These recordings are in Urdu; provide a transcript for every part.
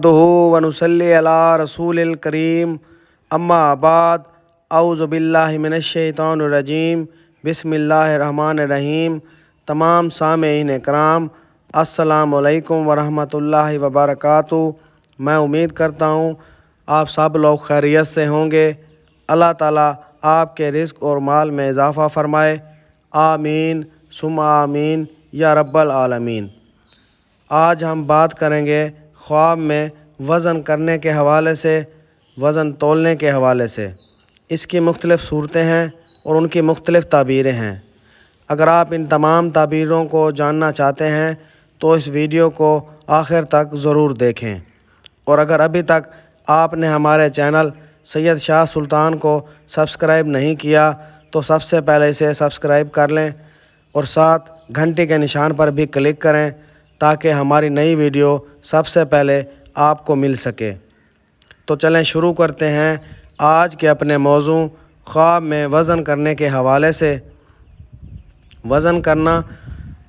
ونصلی علی رسول الکریم اما بعد اعوذ باللہ من الشیطان الرجیم بسم اللہ الرحمن الرحیم۔ تمام سامعین کرام السلام علیکم ورحمۃ اللہ وبرکاتہ۔ میں امید کرتا ہوں آپ سب لوگ خیریت سے ہوں گے۔ اللہ تعالیٰ آپ کے رزق اور مال میں اضافہ فرمائے، آمین ثم آمین یا رب العالمین۔ آج ہم بات کریں گے خواب میں وزن کرنے کے حوالے سے، وزن تولنے کے حوالے سے۔ اس کی مختلف صورتیں ہیں اور ان کی مختلف تعبیریں ہیں۔ اگر آپ ان تمام تعبیروں کو جاننا چاہتے ہیں تو اس ویڈیو کو آخر تک ضرور دیکھیں، اور اگر ابھی تک آپ نے ہمارے چینل سید شاہ سلطان کو سبسکرائب نہیں کیا تو سب سے پہلے اسے سبسکرائب کر لیں اور ساتھ گھنٹی کے نشان پر بھی کلک کریں تاکہ ہماری نئی ویڈیو سب سے پہلے آپ کو مل سکے۔ تو چلیں شروع کرتے ہیں آج کے اپنے موضوع خواب میں وزن کرنے کے حوالے سے۔ وزن کرنا،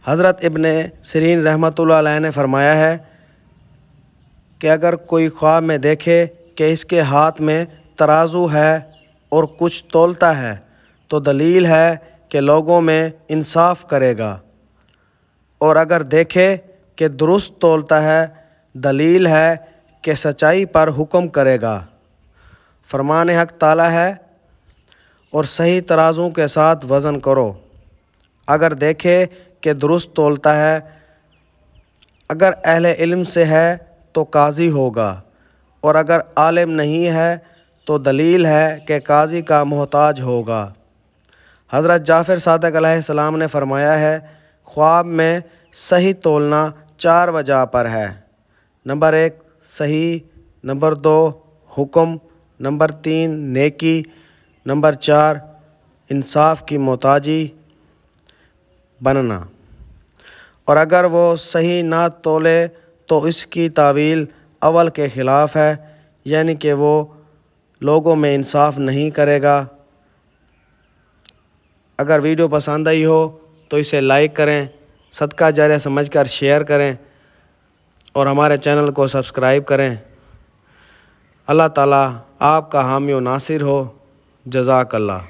حضرت ابن سیرین رحمۃ اللہ علیہ نے فرمایا ہے کہ اگر کوئی خواب میں دیکھے کہ اس کے ہاتھ میں ترازو ہے اور کچھ تولتا ہے تو دلیل ہے کہ لوگوں میں انصاف کرے گا، اور اگر دیکھے کہ درست تولتا ہے دلیل ہے کہ سچائی پر حکم کرے گا۔ فرمان حق تعالی ہے اور صحیح ترازو کے ساتھ وزن کرو۔ اگر دیکھے کہ درست تولتا ہے، اگر اہل علم سے ہے تو قاضی ہوگا، اور اگر عالم نہیں ہے تو دلیل ہے کہ قاضی کا محتاج ہوگا۔ حضرت جعفر صادق علیہ السلام نے فرمایا ہے خواب میں صحیح تولنا 4 وجہ پر ہے۔ نمبر 1 صحیح، نمبر 2 حکم، نمبر 3 نیکی، نمبر 4 انصاف کی محتاجی بننا۔ اور اگر وہ صحیح نہ تولے تو اس کی تعویل اول کے خلاف ہے، یعنی کہ وہ لوگوں میں انصاف نہیں کرے گا۔ اگر ویڈیو پسند آئی ہو تو اسے لائک کریں، صدقہ جاریہ سمجھ کر شیئر کریں اور ہمارے چینل کو سبسکرائب کریں۔ اللہ تعالیٰ آپ کا حامی و ناصر ہو۔ جزاک اللہ۔